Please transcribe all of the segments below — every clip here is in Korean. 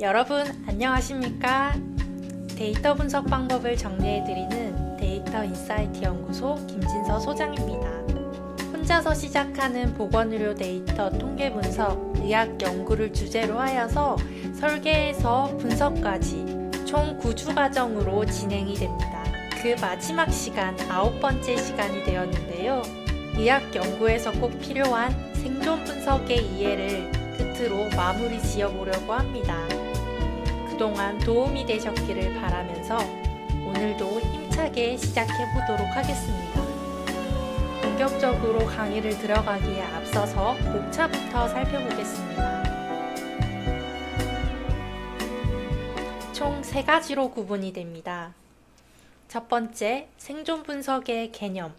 여러분 안녕하십니까? 데이터 분석 방법을 정리해드리는 데이터 인사이트 연구소 김진서 소장입니다. 혼자서 시작하는 보건의료 데이터 통계 분석, 의학 연구를 주제로 하여서 설계에서 분석까지 총 9주 과정으로 진행이 됩니다. 그 마지막 시간 9번째 시간이 되었는데요. 의학 연구에서 꼭 필요한 생존 분석의 이해를 끝으로 마무리 지어보려고 합니다. 그동안 도움이 되셨기를 바라면서 오늘도 힘차게 시작해 보도록 하겠습니다. 본격적으로 강의를 들어가기에 앞서서 목차부터 살펴보겠습니다. 총 3가지로 구분이 됩니다. 첫 번째, 생존 분석의 개념.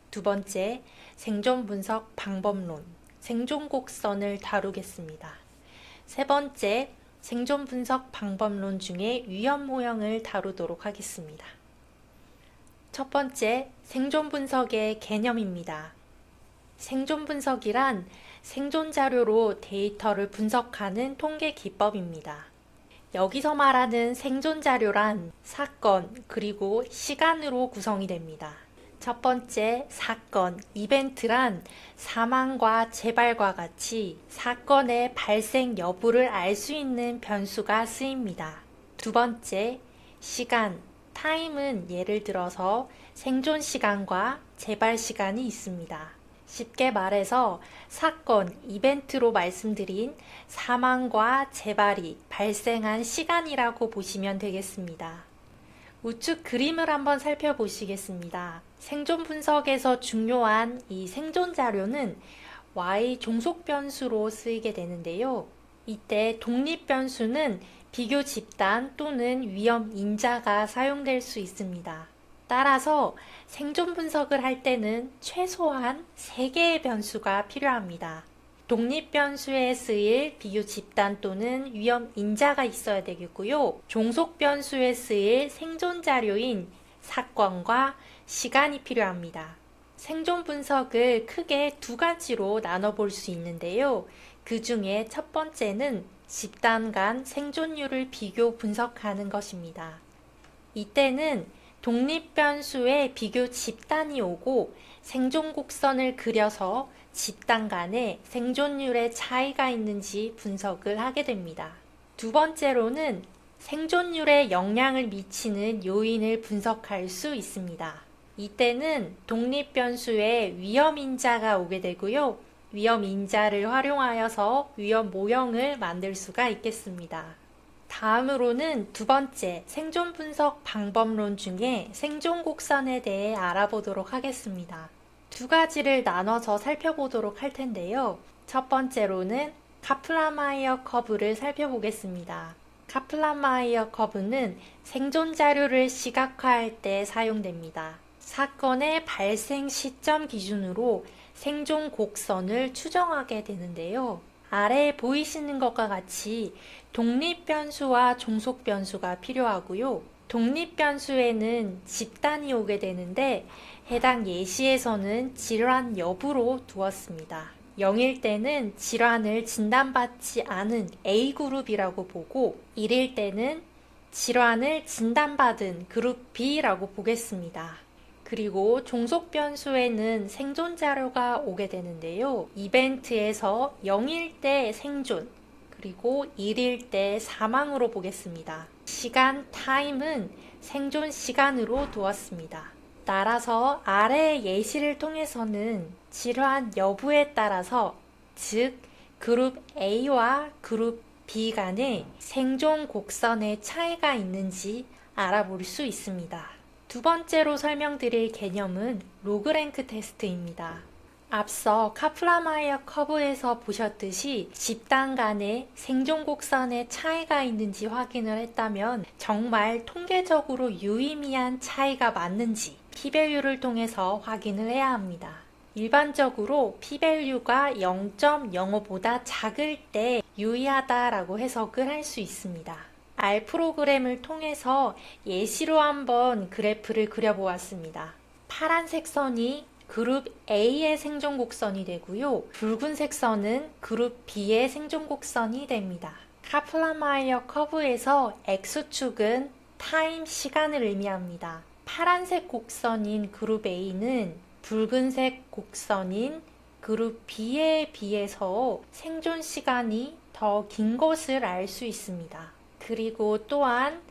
두 번째, 생존 분석 방법론, 생존 곡선을 다루겠습니다. 세 번째, 생존 분석 방법론 중에 위험 모형을 다루도록 하겠습니다. 첫 번째, 생존 분석의 개념입니다. 생존 분석이란 생존 자료로 데이터를 분석하는 통계 기법입니다. 여기서 말하는 생존 자료란 사건 그리고 시간으로 구성이 됩니다. 첫 번째, 사건, 이벤트란 사망과 재발과 같이 사건의 발생 여부를 알 수 있는 변수가 쓰입니다. 두 번째, 시간, 타임은 예를 들어서 생존 시간과 재발 시간이 있습니다. 쉽게 말해서 사건, 이벤트로 말씀드린 사망과 재발이 발생한 시간이라고 보시면 되겠습니다. 우측 그림을 한번 살펴보시겠습니다. 생존 분석에서 중요한 이 생존 자료는 Y 종속 변수로 쓰이게 되는데요. 이때 독립 변수는 비교 집단 또는 위험 인자가 사용될 수 있습니다. 따라서 생존 분석을 할 때는 최소한 3개의 변수가 필요합니다. 독립 변수에 쓰일 비교 집단 또는 위험 인자가 있어야 되겠고요. 종속 변수에 쓰일 생존 자료인 사건과 시간이 필요합니다. 생존 분석을 크게 2가지로 나눠볼 수 있는데요. 그 중에 첫 번째는 집단 간 생존율을 비교 분석하는 것입니다. 이때는 독립 변수에 비교 집단이 오고 생존 곡선을 그려서 집단 간에 생존율의 차이가 있는지 분석을 하게 됩니다. 두 번째로는 생존율에 영향을 미치는 요인을 분석할 수 있습니다. 이때는 독립 변수에 위험 인자가 오게 되고요. 위험 인자를 활용하여서 위험 모형을 만들 수가 있겠습니다. 다음으로는 두 번째, 생존 분석 방법론 중에 생존 곡선에 대해 알아보도록 하겠습니다. 2가지를 나눠서 살펴보도록 할 텐데요. 첫 번째로는 카플란-마이어 커브를 살펴보겠습니다. 카플란-마이어 커브는 생존 자료를 시각화할 때 사용됩니다. 사건의 발생 시점 기준으로 생존 곡선을 추정하게 되는데요. 아래에 보이시는 것과 같이 독립 변수와 종속 변수가 필요하고요. 독립 변수에는 집단이 오게 되는데 해당 예시에서는 질환 여부로 두었습니다. 0일 때는 질환을 진단받지 않은 A그룹이라고 보고 1일 때는 질환을 진단받은 그룹 B라고 보겠습니다. 그리고 종속 변수에는 생존 자료가 오게 되는데요. 이벤트에서 0일 때 생존, 그리고 1일 때 사망으로 보겠습니다. 시간, 타임은 생존 시간으로 두었습니다. 따라서 아래의 예시를 통해서는 질환 여부에 따라서 즉 그룹 A와 그룹 B 간에 생존 곡선의 차이가 있는지 알아볼 수 있습니다. 두 번째로 설명드릴 개념은 로그랭크 테스트입니다. 앞서 카플란-마이어 커브에서 보셨듯이 집단 간에 생존 곡선의 차이가 있는지 확인을 했다면 정말 통계적으로 유의미한 차이가 맞는지 p-value를 통해서 확인을 해야 합니다. 일반적으로 p-value가 0.05보다 작을 때 유의하다라고 해석을 할 수 있습니다. R 프로그램을 통해서 예시로 한번 그래프를 그려보았습니다. 파란색 선이 그룹 A의 생존 곡선이 되고요. 붉은색 선은 그룹 B의 생존 곡선이 됩니다. 카플라마이어 커브에서 X축은 타임 시간을 의미합니다. 파란색 곡선인 그룹 A는 붉은색 곡선인 그룹 B에 비해서 생존 시간이 더 긴 것을 알 수 있습니다. 그리고 또한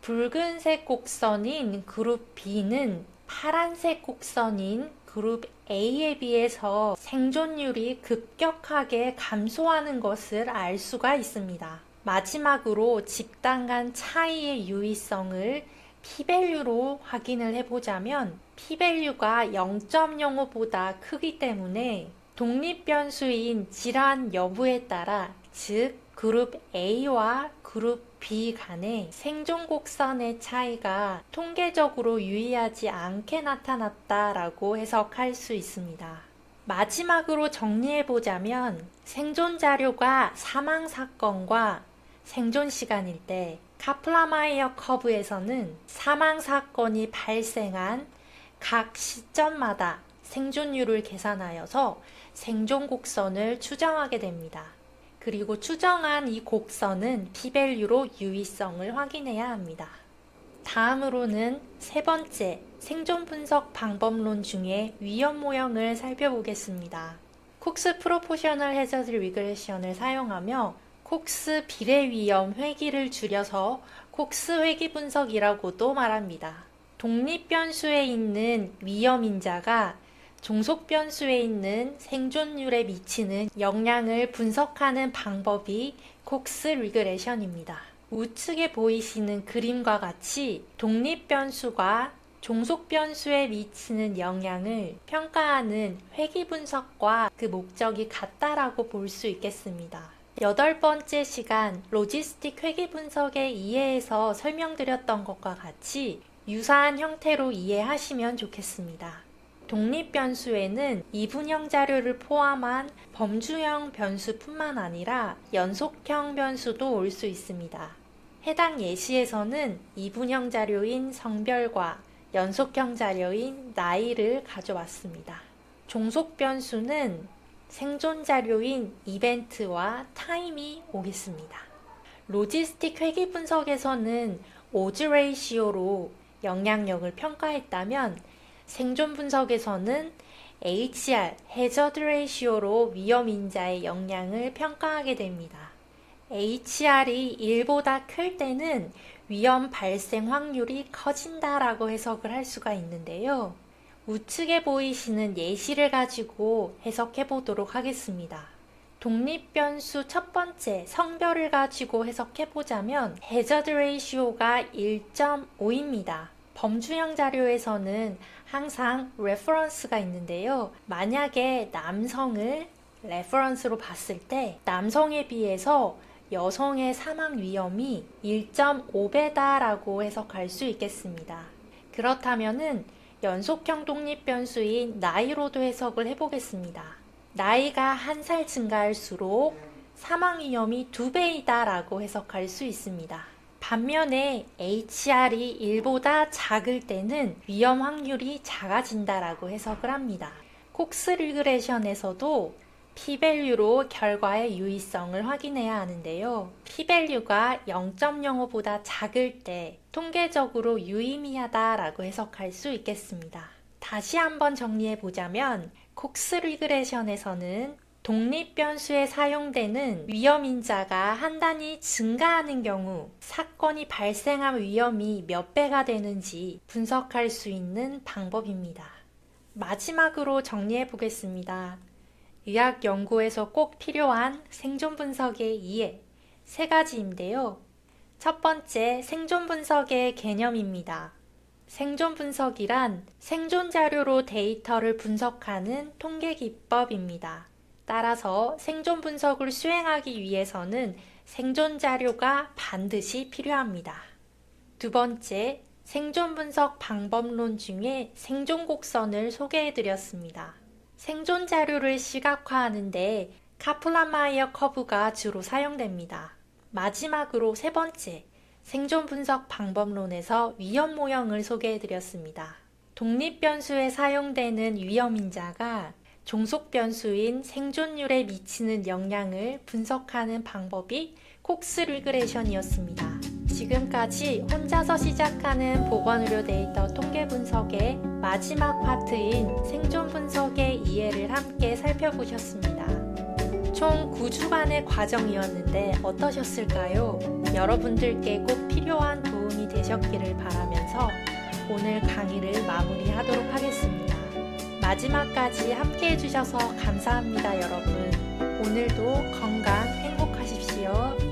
붉은색 곡선인 그룹 B는 파란색 곡선인 그룹 A에 비해서 생존율이 급격하게 감소하는 것을 알 수가 있습니다. 마지막으로 집단 간 차이의 유의성을 p-value로 확인을 해보자면 p-value가 0.05보다 크기 때문에 독립변수인 질환 여부에 따라, 즉 그룹 A와 그룹 B 간의 생존 곡선의 차이가 통계적으로 유의하지 않게 나타났다라고 해석할 수 있습니다. 마지막으로 정리해보자면 생존 자료가 사망 사건과 생존 시간일 때 카플라마이어 커브에서는 사망 사건이 발생한 각 시점마다 생존율을 계산하여서 생존 곡선을 추정하게 됩니다. 그리고 추정한 이 곡선은 p-value로 유의성을 확인해야 합니다. 다음으로는 세 번째 생존 분석 방법론 중에 위험 모형을 살펴보겠습니다. 콕스 프로포셔널 해저드 리그레션을 사용하며 콕스 비례 위험 회귀를 줄여서 콕스 회귀 분석이라고도 말합니다. 독립 변수에 있는 위험 인자가 종속 변수에 있는 생존율에 미치는 영향을 분석하는 방법이 콕스 리그레션입니다. 우측에 보이시는 그림과 같이 독립 변수가 종속 변수에 미치는 영향을 평가하는 회귀 분석과 그 목적이 같다라고 볼 수 있겠습니다. 8번째 시간 로지스틱 회귀 분석의 이해에서 설명드렸던 것과 같이 유사한 형태로 이해하시면 좋겠습니다. 독립 변수에는 이분형 자료를 포함한 범주형 변수뿐만 아니라 연속형 변수도 올 수 있습니다. 해당 예시에서는 이분형 자료인 성별과 연속형 자료인 나이를 가져왔습니다. 종속 변수는 생존 자료인 이벤트와 타임이 오겠습니다. 로지스틱 회귀 분석에서는 오즈 레이시오로 영향력을 평가했다면 생존 분석에서는 HR, 해저드 레이시오로 위험 인자의 영향을 평가하게 됩니다. HR이 1보다 클 때는 위험 발생 확률이 커진다라고 해석을 할 수가 있는데요. 우측에 보이시는 예시를 가지고 해석해 보도록 하겠습니다. 독립 변수 첫 번째 성별을 가지고 해석해 보자면 해저드 레이시오가 1.5입니다. 범주형 자료에서는 항상 레퍼런스가 있는데요. 만약에 남성을 레퍼런스로 봤을 때 남성에 비해서 여성의 사망 위험이 1.5배다라고 해석할 수 있겠습니다. 그렇다면은 연속형 독립 변수인 나이로도 해석을 해보겠습니다. 나이가 한 살 증가할수록 사망 위험이 2배이다라고 해석할 수 있습니다. 반면에 HR이 1보다 작을 때는 위험 확률이 작아진다라고 해석을 합니다. 콕스 리그레션에서도 p-value로 결과의 유의성을 확인해야 하는데요. p-value가 0.05보다 작을 때 통계적으로 유의미하다라고 해석할 수 있겠습니다. 다시 한번 정리해 보자면 콕스 리그레션에서는 독립 변수에 사용되는 위험 인자가 한 단위 증가하는 경우 사건이 발생할 위험이 몇 배가 되는지 분석할 수 있는 방법입니다. 마지막으로 정리해 보겠습니다. 의학 연구에서 꼭 필요한 생존 분석의 이해 세 가지인데요. 첫 번째, 생존 분석의 개념입니다. 생존 분석이란 생존 자료로 데이터를 분석하는 통계 기법입니다. 따라서 생존 분석을 수행하기 위해서는 생존 자료가 반드시 필요합니다. 두 번째, 생존 분석 방법론 중에 생존 곡선을 소개해 드렸습니다. 생존 자료를 시각화하는데 카플라마이어 커브가 주로 사용됩니다. 마지막으로 세 번째, 생존 분석 방법론에서 위험 모형을 소개해 드렸습니다. 독립 변수에 사용되는 위험 인자가 종속 변수인 생존율에 미치는 영향을 분석하는 방법이 콕스 리그레이션이었습니다. 지금까지 혼자서 시작하는 보건의료 데이터 통계 분석의 마지막 파트인 생존 분석의 이해를 함께 살펴보셨습니다. 총 9주간의 과정이었는데 어떠셨을까요? 여러분들께 꼭 필요한 도움이 되셨기를 바라면서 오늘 강의를 마무리하도록 하겠습니다. 마지막까지 함께 해주셔서 감사합니다, 여러분. 오늘도 건강 행복하십시오.